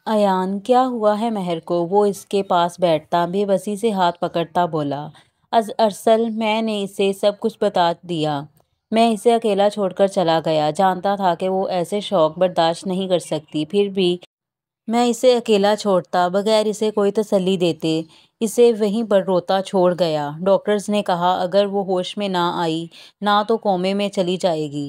ایان کیا ہوا ہے مہر کو؟ وہ اس کے پاس بیٹھتا بے بسی سے ہاتھ پکڑتا بولا۔ ارسل میں نے اسے سب کچھ بتا دیا۔ میں اسے اکیلا چھوڑ کر چلا گیا، جانتا تھا کہ وہ ایسے شوق برداشت نہیں کر سکتی، پھر بھی میں اسے اکیلا چھوڑتا بغیر اسے کوئی تسلی دیتے اسے وہیں پر روتا چھوڑ گیا۔ ڈاکٹرز نے کہا اگر وہ ہوش میں نہ آئی نہ تو کومے میں چلی جائے گی۔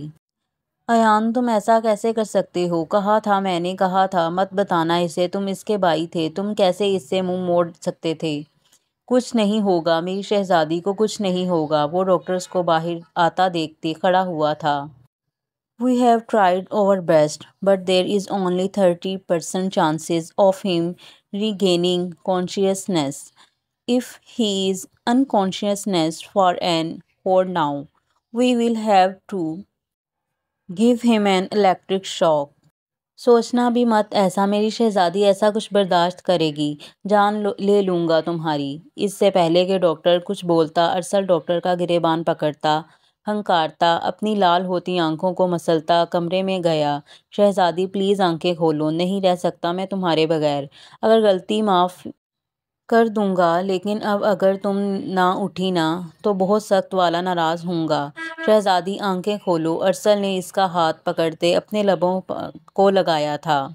ایان تم ایسا کیسے کر سکتے ہو؟ کہا تھا میں نے، کہا تھا مت بتانا اسے، تم اس کے بھائی تھے، تم کیسے اس سے منہ موڑ سکتے تھے؟ کچھ نہیں ہوگا، میری شہزادی کو کچھ نہیں ہوگا۔ وہ ڈاکٹرز کو باہر آتا دیکھتے کھڑا ہوا تھا۔ We have tried our best, but there is only 30% chances of him regaining consciousness. If he is unconsciousness for an hour now, we will have to give him an electric shock. سوچنا بھی مت ایسا، میری شہزادی ایسا کچھ برداشت کرے گی؟ جان لے لوں گا تمہاری۔ اس سے پہلے کہ ڈاکٹر کچھ بولتا ارسل ڈاکٹر کا گریبان پکڑتا، ہنکارتا، اپنی لال ہوتی آنکھوں کو مسلتا کمرے میں گیا۔ شہزادی پلیز آنکھیں کھولو، نہیں رہ سکتا میں تمہارے بغیر۔ اگر غلطی معاف کر دوں گا، لیکن اب اگر تم نہ اٹھی نا تو بہت سخت والا ناراض ہوں گا۔ شہزادی آنکھیں کھولو۔ ارسل نے اس کا ہاتھ پکڑتے اپنے لبوں کو لگایا تھا۔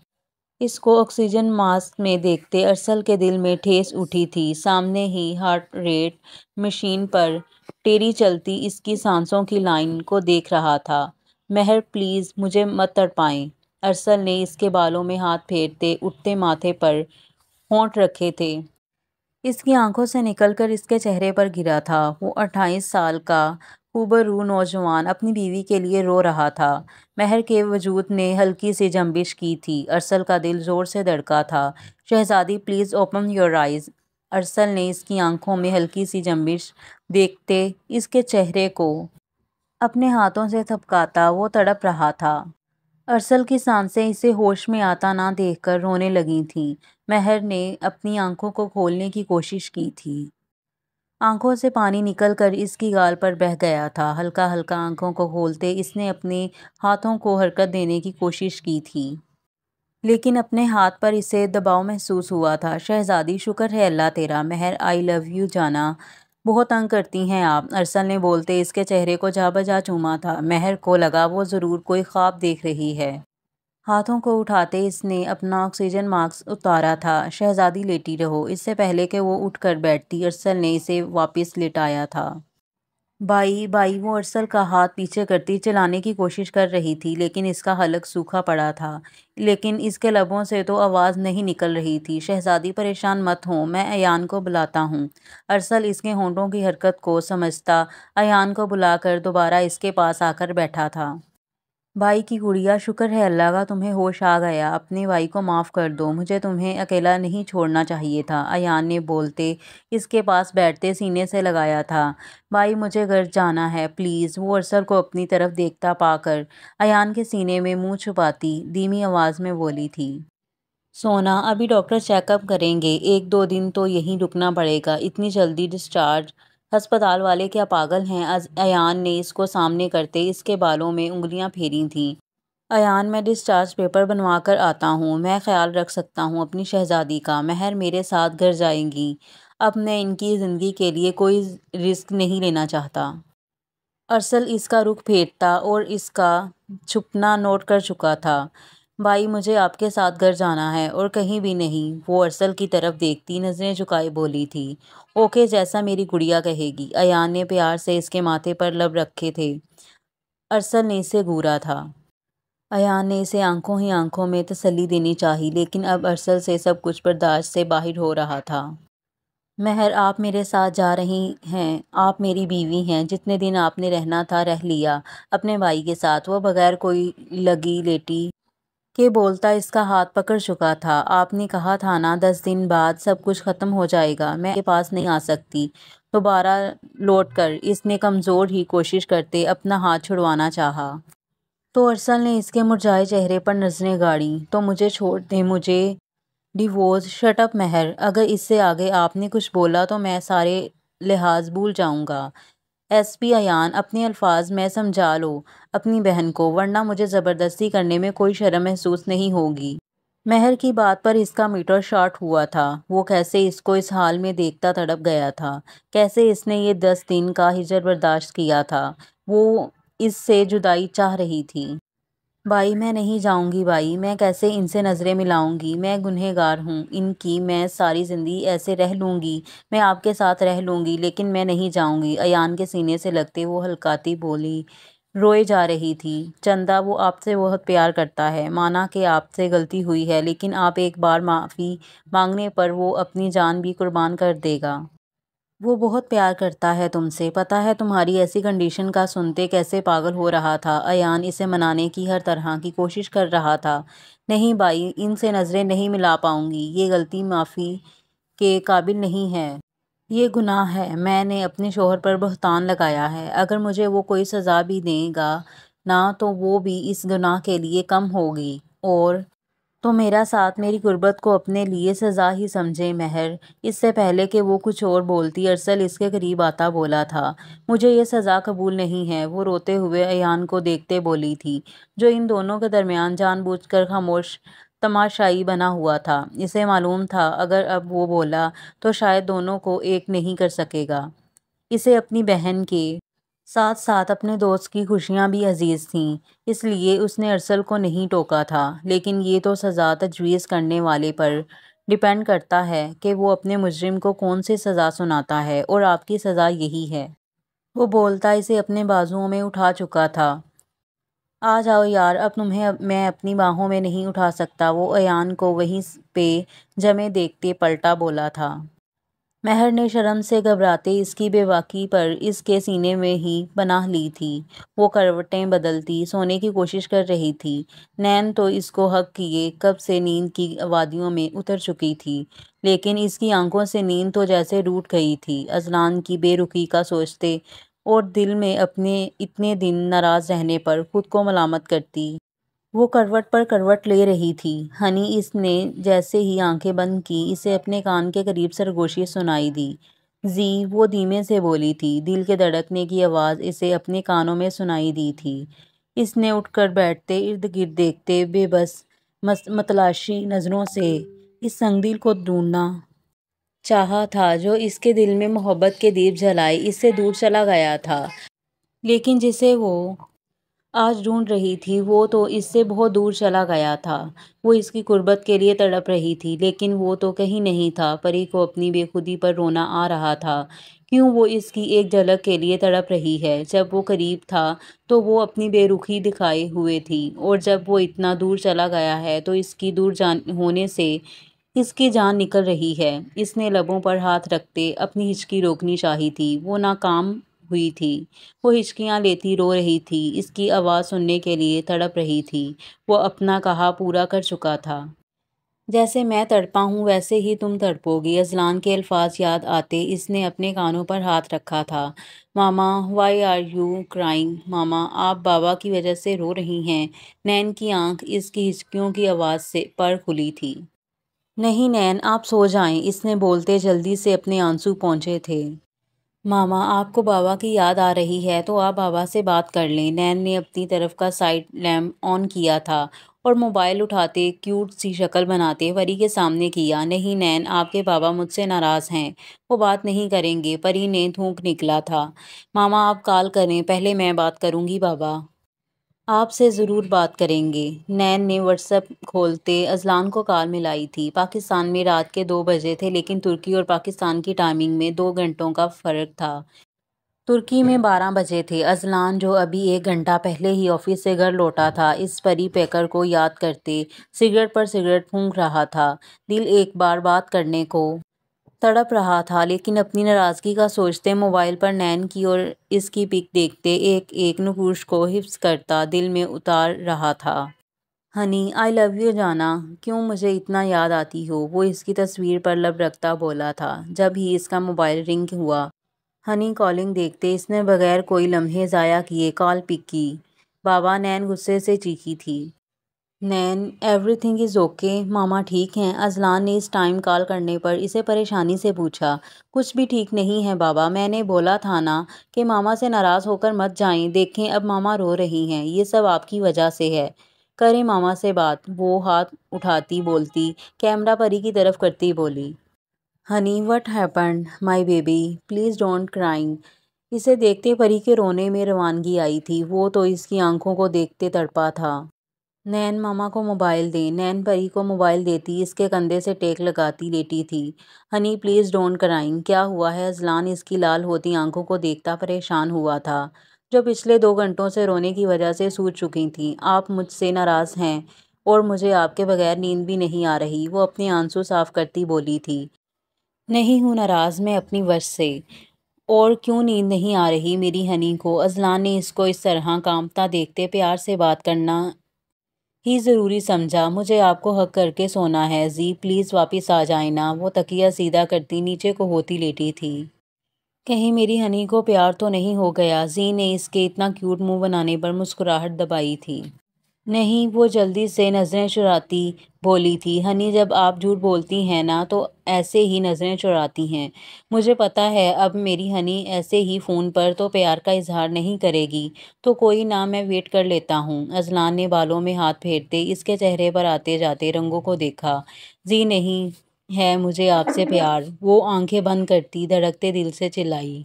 اس کو آکسیجن ماسک میں دیکھتے ارسل کے دل میں ٹھیس اٹھی تھی۔ سامنے ہی ہارٹ ریٹ مشین پر ٹیری چلتی اس کی سانسوں کی لائن کو دیکھ رہا تھا۔ مہر پلیز مجھے مت تڑپائیں۔ ارسل نے اس کے بالوں میں ہاتھ پھیرتے اٹھتے ماتھے پر ہونٹ رکھے تھے۔ اس کی آنکھوں سے نکل کر اس کے چہرے پر گرا تھا۔ وہ 28 سال کا خوبرو نوجوان اپنی بیوی کے لیے رو رہا تھا۔ مہر کے وجود نے ہلکی سی جنبش کی تھی۔ ارسل کا دل زور سے دھڑکا تھا۔ شہزادی پلیز اوپن یور آئیز۔ ارسل نے اس کی آنکھوں میں ہلکی سی جنبش دیکھتے اس کے چہرے کو اپنے ہاتھوں سے تھپکاتا وہ تڑپ رہا تھا۔ ارسل کی سانسیں اسے ہوش میں آتا نہ دیکھ کر رونے لگی تھیں۔ مہر نے اپنی آنکھوں کو کھولنے کی کوشش کی تھی۔ آنکھوں سے پانی نکل کر اس کی گال پر بہہ گیا تھا۔ ہلکا ہلکا آنکھوں کو کھولتے اس نے اپنے ہاتھوں کو حرکت دینے کی کوشش کی تھی، لیکن اپنے ہاتھ پر اسے دباؤ محسوس ہوا تھا۔ شہزادی شکر ہے اللہ تیرا۔ مہر آئی لو یو جانا، بہت تنگ کرتی ہیں آپ۔ ارسل نے بولتے اس کے چہرے کو جا بجا چوما تھا۔ مہر کو لگا وہ ضرور کوئی خواب دیکھ رہی ہے۔ ہاتھوں کو اٹھاتے اس نے اپنا آکسیجن ماسک اتارا تھا۔ شہزادی لیٹی رہو۔ اس سے پہلے کہ وہ اٹھ کر بیٹھتی ارسل نے اسے واپس لٹایا تھا۔ بائی بائی وہ ارسل کا ہاتھ پیچھے کرتی چلانے کی کوشش کر رہی تھی، لیکن اس کا حلق سوکھا پڑا تھا، لیکن اس کے لبوں سے تو آواز نہیں نکل رہی تھی۔ شہزادی پریشان مت ہو، میں ایان کو بلاتا ہوں۔ ارسل اس کے ہونٹوں کی حرکت کو سمجھتا ایان کو بلا کر دوبارہ اس کے پاس آ کر بیٹھا تھا۔ بھائی کی گڑیا، شکر ہے اللہ کا تمہیں ہوش آ گیا۔ اپنے بھائی کو معاف کر دو، مجھے تمہیں اکیلا نہیں چھوڑنا چاہیے تھا۔ ایان نے بولتے اس کے پاس بیٹھتے سینے سے لگایا تھا۔ بھائی مجھے گھر جانا ہے پلیز۔ وہ ارسل کو اپنی طرف دیکھتا پا کر ایان کے سینے میں منہ چھپاتی دھیمی آواز میں بولی تھی۔ سونا، ابھی ڈاکٹر چیک اپ کریں گے، 1-2 دن تو یہیں رکنا پڑے گا۔ اتنی جلدی ڈسچارج؟ ہسپتال والے کیا پاگل ہیں؟ ایان نے اس کو سامنے کرتے اس کے بالوں میں انگلیاں پھیری تھیں۔ ایان میں ڈسچارج پیپر بنوا کر آتا ہوں، میں خیال رکھ سکتا ہوں اپنی شہزادی کا۔ مہر میرے ساتھ گھر جائیں گی، اب میں ان کی زندگی کے لیے کوئی رسک نہیں لینا چاہتا۔ ارسل اس کا رخ پھیرتا اور اس کا چھپنا نوٹ کر چکا تھا۔ بھائی مجھے آپ کے ساتھ گھر جانا ہے اور کہیں بھی نہیں۔ وہ ارسل کی طرف دیکھتی نظریں جھکائے بولی تھی۔ اوکے، جیسا میری گڑیا کہے گی۔ ایان نے پیار سے اس کے ماتھے پر لب رکھے تھے۔ ارسل نے اسے گھورا تھا۔ ایان نے اسے آنکھوں ہی آنکھوں میں تسلی دینی چاہی، لیکن اب ارسل سے سب کچھ برداشت سے باہر ہو رہا تھا۔ مہر آپ میرے ساتھ جا رہی ہیں، آپ میری بیوی ہیں، جتنے دن آپ نے رہنا تھا رہ لیا اپنے بھائی کے ساتھ۔ وہ بغیر کوئی لگی لیٹی کے بولتا اس کا ہاتھ پکڑ چکا تھا۔ آپ نے کہا تھا نا 10 دن بعد سب کچھ ختم ہو جائے گا، میں آپ کے پاس نہیں آ سکتی دوبارہ لوٹ کر۔ اس نے کمزور ہی کوشش کرتے اپنا ہاتھ چھڑوانا چاہا تو ارسل نے اس کے مرجھائے چہرے پر نظریں گاڑیں۔ تو مجھے چھوڑ دیں، مجھے ڈیوورس۔ شٹ اپ مہر، اگر اس سے آگے آپ نے کچھ بولا تو میں سارے لحاظ بھول جاؤں گا۔ ایس پی ایان، اپنے الفاظ میں سمجھا لو اپنی بہن کو، ورنہ مجھے زبردستی کرنے میں کوئی شرم محسوس نہیں ہوگی۔ مہر کی بات پر اس کا میٹر شارٹ ہوا تھا۔ وہ کیسے اس کو اس حال میں دیکھتا تڑپ گیا تھا، کیسے اس نے یہ 10 دن کا ہجر برداشت کیا تھا۔ وہ اس سے جدائی چاہ رہی تھی۔ بھائی میں نہیں جاؤں گی، بھائی میں کیسے ان سے نظریں ملاؤں گی، میں گنہگار ہوں ان کی، میں ساری زندگی ایسے رہ لوں گی، میں آپ کے ساتھ رہ لوں گی لیکن میں نہیں جاؤں گی۔ ایان کے سینے سے لگتے وہ ہلکاتی بولی، روئے جا رہی تھی۔ چندا وہ آپ سے بہت پیار کرتا ہے، مانا کہ آپ سے غلطی ہوئی ہے لیکن آپ ایک بار معافی مانگنے پر وہ اپنی جان بھی قربان کر دے گا۔ وہ بہت پیار کرتا ہے تم سے، پتہ ہے تمہاری ایسی کنڈیشن کا سنتے کیسے پاگل ہو رہا تھا۔ ایان اسے منانے کی ہر طرح کی کوشش کر رہا تھا۔ نہیں بھائی، ان سے نظریں نہیں ملا پاؤں گی، یہ غلطی معافی کے قابل نہیں ہے۔ یہ گناہ ہے، میں نے اپنے شوہر پر بہتان لگایا ہے، اگر مجھے وہ کوئی سزا بھی دے گا نا تو وہ بھی اس گناہ کے لیے کم ہوگی، اور تو میرا ساتھ میری غربت کو اپنے لیے سزا ہی سمجھے۔ مہر اس سے پہلے کہ وہ کچھ اور بولتی ارسل اس کے قریب آتا بولا تھا، مجھے یہ سزا قبول نہیں ہے۔ وہ روتے ہوئے ایان کو دیکھتے بولی تھی، جو ان دونوں کے درمیان جان بوجھ کر خاموش تماشائی بنا ہوا تھا۔ اسے معلوم تھا اگر اب وہ بولا تو شاید دونوں کو ایک نہیں کر سکے گا۔ اسے اپنی بہن کے ساتھ ساتھ اپنے دوست کی خوشیاں بھی عزیز تھیں، اس لیے اس نے ارسل کو نہیں ٹوکا تھا۔ لیکن یہ تو سزا تجویز کرنے والے پر ڈیپینڈ کرتا ہے کہ وہ اپنے مجرم کو کون سی سزا سناتا ہے، اور آپ کی سزا یہی ہے۔ وہ بولتا اسے اپنے بازوؤں میں اٹھا چکا تھا۔ آ جاؤ یار، اب تمہیں میں اپنی باہوں میں نہیں اٹھا سکتا۔ وہ ایان کو وہیں پہ جمے دیکھتے پلٹا بولا تھا۔ مہر نے شرم سے گھبراتے اس کی بے باکی پر اس کے سینے میں ہی پناہ لی تھی۔ وہ کروٹیں بدلتی سونے کی کوشش کر رہی تھی۔ نین تو اس کو حق کیے کب سے نیند کی وادیوں میں اتر چکی تھی، لیکن اس کی آنکھوں سے نیند تو جیسے روٹھ گئی تھی۔ اذلان کی بے رخی کا سوچتے اور دل میں اپنے اتنے دن ناراض رہنے پر خود کو ملامت کرتی، وہ کروٹ پر کروٹ لے رہی تھی۔ ہنی اس نے جیسے ہی آنکھیں بند کی اسے اپنے کان کے قریب سرگوشی سنائی دی۔ زی، وہ دھیمے سے بولی تھی، دل کے دھڑکنے کی آواز اسے اپنے کانوں میں سنائی دی تھی۔ اس نے اٹھ کر بیٹھتے ارد گرد دیکھتے بے بس متلاشی نظروں سے اس سنگ دل کو ڈھونڈنا چاہا تھا جو اس کے دل میں محبت کے دیپ جلائے اس سے دور چلا گیا تھا، لیکن جسے وہ آج ڈھونڈ رہی تھی وہ تو اس سے بہت دور چلا گیا تھا۔ وہ اس کی قربت کے لیے تڑپ رہی تھی، لیکن وہ تو کہیں نہیں تھا۔ پری کو اپنی بے خودی پر رونا آ رہا تھا۔ کیوں وہ اس کی ایک جھلک کے لیے تڑپ رہی ہے؟ جب وہ قریب تھا تو وہ اپنی بے رخی دکھائے ہوئے تھی، اور جب وہ اتنا دور چلا گیا ہے تو اس کی دور ہونے سے اس کی جان نکل رہی ہے۔ اس نے لبوں پر ہاتھ رکھتے اپنی ہچکی روکنی چاہی تھی، وہ ناکام ہوئی تھی۔ وہ ہچکیاں لیتی رو رہی تھی، اس کی آواز سننے کے لیے تڑپ رہی تھی۔ وہ اپنا کہا پورا کر چکا تھا۔ جیسے میں تڑپا ہوں ویسے ہی تم تڑپو گی۔ اذلان کے الفاظ یاد آتے اس نے اپنے کانوں پر ہاتھ رکھا تھا۔ ماما، وائی آر یو کرائنگ؟ ماما، آپ بابا کی وجہ سے رو رہی ہیں؟ نین کی آنکھ اس کی ہچکیوں کی آواز پر کھلی تھی۔ نہیں نین، آپ سو جائیں، اس نے بولتے جلدی سے اپنے آنسو پونچھے تھے۔ ماما، آپ کو بابا کی یاد آ رہی ہے تو آپ بابا سے بات کر لیں۔ نین نے اپنی طرف کا سائیڈ لیمپ آن کیا تھا اور موبائل اٹھاتے کیوٹ سی شکل بناتے پری کے سامنے کیا۔ نہیں نین، آپ کے بابا مجھ سے ناراض ہیں، وہ بات نہیں کریں گے۔ پری نے تھوک نکلا تھا۔ ماما آپ کال کریں، پہلے میں بات کروں گی، بابا آپ سے ضرور بات کریں گے۔ نین نے واٹس ایپ کھولتے اذلان کو کال ملائی تھی۔ پاکستان میں رات کے 2 بجے تھے، لیکن ترکی اور پاکستان کی ٹائمنگ میں 2 گھنٹوں کا فرق تھا۔ ترکی میں 12 بجے تھے۔ اذلان جو ابھی 1 گھنٹہ پہلے ہی آفس سے گھر لوٹا تھا، اس پری پیکر کو یاد کرتے سگریٹ پر سگریٹ پھونک رہا تھا۔ دل ایک بار بات کرنے کو تڑپ رہا تھا، لیکن اپنی ناراضگی کا سوچتے موبائل پر نین کی اور اس کی پک دیکھتے ایک ایک نقوش کو حفظ کرتا دل میں اتار رہا تھا۔ ہنی، آئی لو یو جانا، کیوں مجھے اتنا یاد آتی ہو؟ وہ اس کی تصویر پر لب رکھتا بولا تھا، جب ہی اس کا موبائل رنگ ہوا۔ ہنی کالنگ دیکھتے اس نے بغیر کوئی لمحے ضائع کیے کال پک کی۔ بابا، نین غصے سے چیخی تھی۔ نین، ایوری تھنگ از اوکے؟ ماما ٹھیک ہیں؟ اذلان نے اس ٹائم کال کرنے پر اسے پریشانی سے پوچھا۔ کچھ بھی ٹھیک نہیں ہے بابا، میں نے بولا تھا نا کہ ماما سے ناراض ہو کر مت جائیں، دیکھیں اب ماما رو رہی ہیں، یہ سب آپ کی وجہ سے ہے۔ کریں ماما سے بات، وہ ہاتھ اٹھاتی بولتی، کیمرہ پری کی طرف کرتی بولی، honey what happened my baby please don't crying. اسے دیکھتے پری کے رونے میں روانگی آئی تھی، وہ تو اس کی آنکھوں کو دیکھتے تڑپا تھا۔ نین ماما کو موبائل دیں۔ نین پری کو موبائل دیتی اس کے کندھے سے ٹیک لگاتی لیٹی تھی۔ ہنی پلیز ڈونٹ کرائنگ، کیا ہوا ہے؟ اذلان اس کی لال ہوتی آنکھوں کو دیکھتا پریشان ہوا تھا، جو پچھلے 2 گھنٹوں سے رونے کی وجہ سے سوج چکی تھیں۔ آپ مجھ سے ناراض ہیں اور مجھے آپ کے بغیر نیند بھی نہیں آ رہی، وہ اپنے آنسو صاف کرتی بولی تھی۔ نہیں ہوں ناراض میں اپنی وش سے، اور کیوں نیند نہیں آ رہی میری ہنی کو؟ اذلان نے اس کو اس طرح کانپتا دیکھتے پیار سے بات کرنا ہی ضروری سمجھا۔ مجھے آپ کو حق کر کے سونا ہے زی، پلیز واپس آ جائیں نا۔ وہ تکیہ سیدھا کرتی نیچے کو ہوتی لیٹی تھی۔ کہیں میری ہنی کو پیار تو نہیں ہو گیا؟ زی نے اس کے اتنا کیوٹ منہ بنانے پر مسکراہٹ دبائی تھی۔ نہیں، وہ جلدی سے نظریں چراتی بولی تھی۔ ہنی جب آپ جھوٹ بولتی ہیں نا تو ایسے ہی نظریں چراتی ہیں، مجھے پتا ہے۔ اب میری ہنی ایسے ہی فون پر تو پیار کا اظہار نہیں کرے گی، تو کوئی نہ، میں ویٹ کر لیتا ہوں۔ اذلان نے بالوں میں ہاتھ پھیرتے اس کے چہرے پر آتے جاتے رنگوں کو دیکھا۔ زی نہیں ہے مجھے آپ سے پیار، وہ آنکھیں بند کرتی دھڑکتے دل سے چلائی۔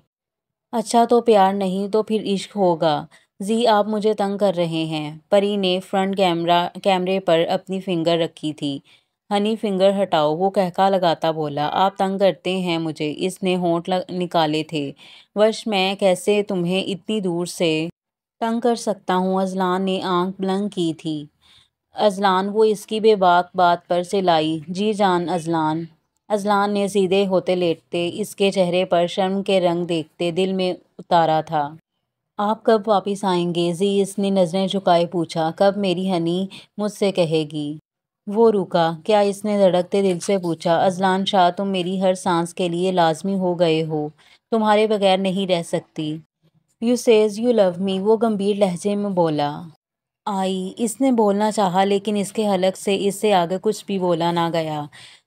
اچھا تو پیار نہیں تو پھر عشق ہوگا۔ زی آپ مجھے تنگ کر رہے ہیں۔ پری نے فرنٹ کیمرے پر اپنی فنگر رکھی تھی۔ ہنی فنگر ہٹاؤ، وہ قہقہ لگاتا بولا، آپ تنگ کرتے ہیں مجھے۔ اس نے ہونٹ نکالے تھے، وش میں کیسے تمہیں اتنی دور سے تنگ کر سکتا ہوں؟ اذلان نے آنکھ بلند کی تھی۔ اذلان، وہ اس کی بے باک بات پر سے لائی، جی جان اذلان۔ اذلان نے سیدھے ہوتے لیٹتے اس کے چہرے پر شرم کے رنگ دیکھتے دل میں اتارا تھا۔ آپ کب واپس آئیں گے زی؟ اس نے نظریں جھکائے پوچھا۔ کب میری ہنی مجھ سے کہے گی؟ وہ رکا۔ کیا؟ اس نے دھڑکتے دل سے پوچھا۔ اذلان شاہ، تم میری ہر سانس کے لیے لازمی ہو گئے ہو، تمہارے بغیر نہیں رہ سکتی۔ یو سیز یو لو می، وہ گمبھیر لہجے میں بولا۔ آئی، اس نے بولنا چاہا لیکن اس کے حلق سے اس سے آگے کچھ بھی بولا نہ گیا۔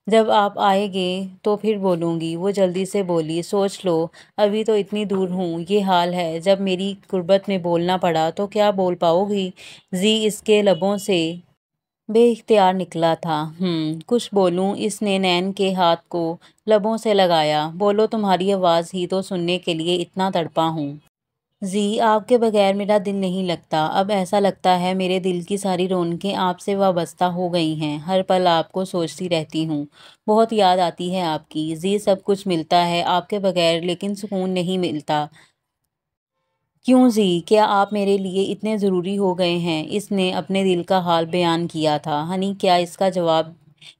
جب آپ آئیں گے تو پھر بولوں گی، وہ جلدی سے بولی۔ سوچ لو، ابھی تو اتنی دور ہوں، یہ حال ہے، جب میری غربت میں بولنا پڑا تو کیا بول پاؤ گی؟ زی اس کے لبوں سے بے اختیار نکلا تھا۔ کچھ بولوں؟ اس نے نین کے ہاتھ کو لبوں سے لگایا۔ بولو، تمہاری آواز ہی تو سننے کے لیے اتنا تڑپا ہوں۔ زی، آپ کے بغیر میرا دل نہیں لگتا، اب ایسا لگتا ہے میرے دل کی ساری رونقیں آپ سے وابستہ ہو گئی ہیں، ہر پل آپ کو سوچتی رہتی ہوں، بہت یاد آتی ہے آپ کی۔ زی، سب کچھ ملتا ہے آپ کے بغیر لیکن سکون نہیں ملتا۔ کیوں زی؟ کیا آپ میرے لیے اتنے ضروری ہو گئے ہیں؟ اس نے اپنے دل کا حال بیان کیا تھا۔ ہنی، کیا اس کا جواب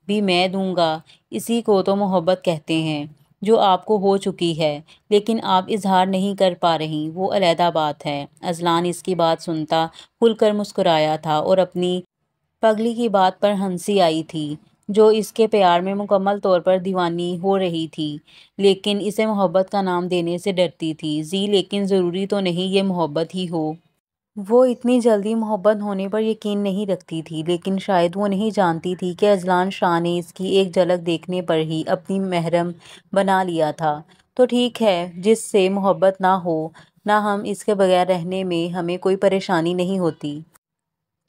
بھی میں دوں گا؟ اسی کو تو محبت کہتے ہیں، جو آپ کو ہو چکی ہے لیکن آپ اظہار نہیں کر پا رہی، وہ علیحدہ بات ہے۔ اذلان اس کی بات سنتا کھل کر مسکرایا تھا اور اپنی پگلی کی بات پر ہنسی آئی تھی، جو اس کے پیار میں مکمل طور پر دیوانی ہو رہی تھی، لیکن اسے محبت کا نام دینے سے ڈرتی تھی۔ زی، لیکن ضروری تو نہیں یہ محبت ہی ہو۔ وہ اتنی جلدی محبت ہونے پر یقین نہیں رکھتی تھی، لیکن شاید وہ نہیں جانتی تھی کہ اذلان شاہ نے اس کی ایک جھلک دیکھنے پر ہی اپنی محرم بنا لیا تھا۔ تو ٹھیک ہے، جس سے محبت نہ ہو، نہ ہم اس کے بغیر رہنے میں ہمیں کوئی پریشانی نہیں ہوتی۔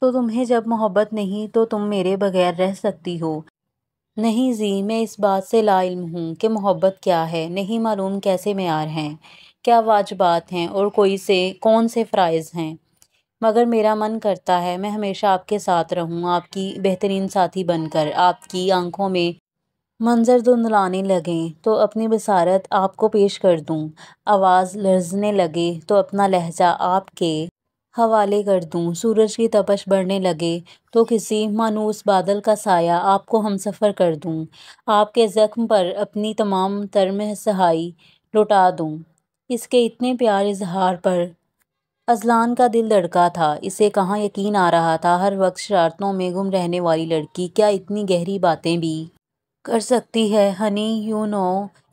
تو تمہیں جب محبت نہیں تو تم میرے بغیر رہ سکتی ہو؟ نہیں زی، میں اس بات سے لا علم ہوں کہ محبت کیا ہے، نہیں معلوم کیسے معیار ہیں، کیا واجبات ہیں اور کون سے فرائض ہیں، مگر میرا من کرتا ہے میں ہمیشہ آپ کے ساتھ رہوں، آپ کی بہترین ساتھی بن کر۔ آپ کی آنکھوں میں منظر دھندلانے لگیں تو اپنی بصارت آپ کو پیش کر دوں، آواز لرزنے لگے تو اپنا لہجہ آپ کے حوالے کر دوں، سورج کی تپش بڑھنے لگے تو کسی مانوس بادل کا سایہ آپ کو ہمسفر کر دوں، آپ کے زخم پر اپنی تمام تر مسحائی لٹا دوں۔ اس کے اتنے پیار اظہار پر اذلان کا دل دھڑکا تھا، اسے کہاں یقین آ رہا تھا ہر وقت شرارتوں میں گم رہنے والی لڑکی کیا اتنی گہری باتیں بھی کر سکتی ہے۔ ہنی، یو نو،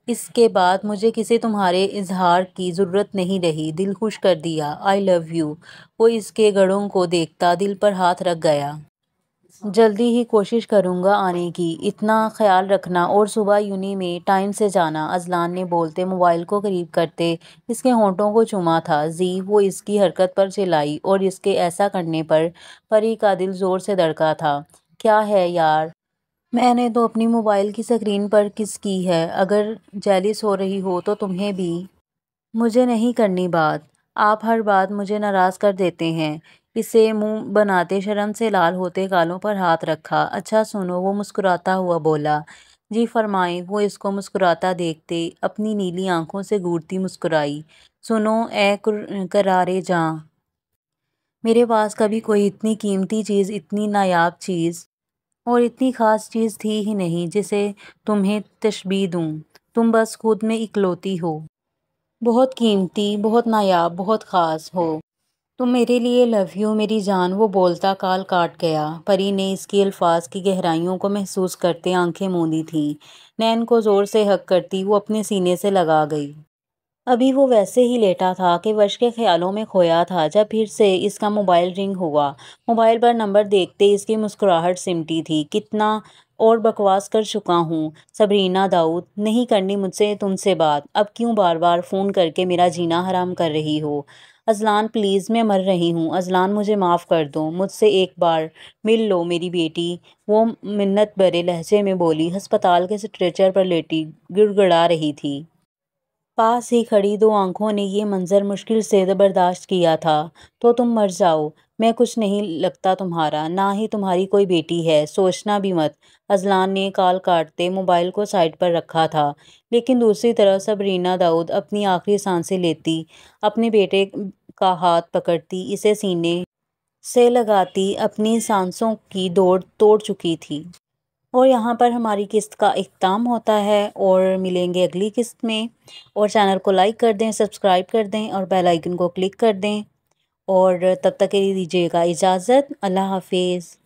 اس کے بعد مجھے کسی تمہارے اظہار کی ضرورت نہیں رہی، دل خوش کر دیا، آئی لو یو۔ وہ اس کے گڑوں کو دیکھتا دل پر ہاتھ رکھ گیا۔ جلدی ہی کوشش کروں گا آنے کی، اتنا خیال رکھنا، اور صبح یونی میں ٹائم سے جانا۔ اذلان نے بولتے موبائل کو قریب کرتے اس کے ہونٹوں کو چوما تھا۔ زی وہ اس کی حرکت پر چلائی اور اس کے ایسا کرنے پر پری کا دل زور سے دھڑکا تھا۔ کیا ہے یار؟ میں نے تو اپنی موبائل کی اسکرین پر کس کی ہے، اگر جیلس ہو رہی ہو تو تمہیں بھی۔ مجھے نہیں کرنی بات، آپ ہر بات مجھے ناراض کر دیتے ہیں۔ اسے منہ بناتے شرم سے لال ہوتے گالوں پر ہاتھ رکھا۔ اچھا سنو، وہ مسکراتا ہوا بولا۔ جی فرمائیں۔ وہ اس کو مسکراتا دیکھتے اپنی نیلی آنکھوں سے گھورتی مسکرائی۔ سنو اے قرارِ جاں، میرے پاس کبھی کوئی اتنی قیمتی چیز، اتنی نایاب چیز اور اتنی خاص چیز تھی ہی نہیں جسے تمہیں تشبیہ دوں۔ تم بس خود میں اکلوتی ہو، بہت قیمتی، بہت نایاب، بہت خاص ہو۔ تم میرے لیے لو یو میری جان۔ وہ بولتا کال کاٹ گیا۔ پری نے اس کے الفاظ کی گہرائیوں کو محسوس کرتے آنکھیں موندی تھیں۔ نین کو زور سے ہگ کرتی وہ اپنے سینے سے لگا گئی۔ ابھی وہ ویسے ہی لیٹا تھا کہ وش کے خیالوں میں کھویا تھا جب پھر سے اس کا موبائل رنگ ہوا۔ موبائل پر نمبر دیکھتے اس کی مسکراہٹ سمٹی تھی۔ کتنا اور بکواس کر چکا ہوں صبرینا داؤد، نہیں کرنی مجھ سے تم سے بات، اب کیوں بار بار فون کر کے میرا جینا حرام کر رہی ہو؟ اذلان پلیز، میں مر رہی ہوں، اذلان مجھے معاف کر دو، مجھ سے ایک بار مل لو میری بیٹی، وہ منت بھرے لہجے میں بولی۔ ہسپتال کے اسٹریچر پر لیٹی گڑ گڑا رہی تھی۔ پاس ہی کھڑی دو آنکھوں نے یہ منظر مشکل سے برداشت کیا تھا۔ تو تم مر جاؤ، میں کچھ نہیں لگتا تمہارا، نہ ہی تمہاری کوئی بیٹی ہے، سوچنا بھی مت۔ اذلان نے کال کاٹتے موبائل کو سائیڈ پر رکھا تھا، لیکن دوسری طرف صبرینا داؤد اپنی آخری سانسیں لیتی، اپنے بیٹے کا ہاتھ پکڑتی، اسے سینے سے لگاتی، اپنی سانسوں کی دوڑ توڑ چکی تھی۔ اور یہاں پر ہماری قسط کا اختتام ہوتا ہے، اور ملیں گے اگلی قسط میں۔ اور چینل کو لائک کر دیں، سبسکرائب کر دیں اور بیل آئیکن کو کلک کر دیں، اور تب تک کے لیے دیجیے گا اجازت۔ اللہ حافظ۔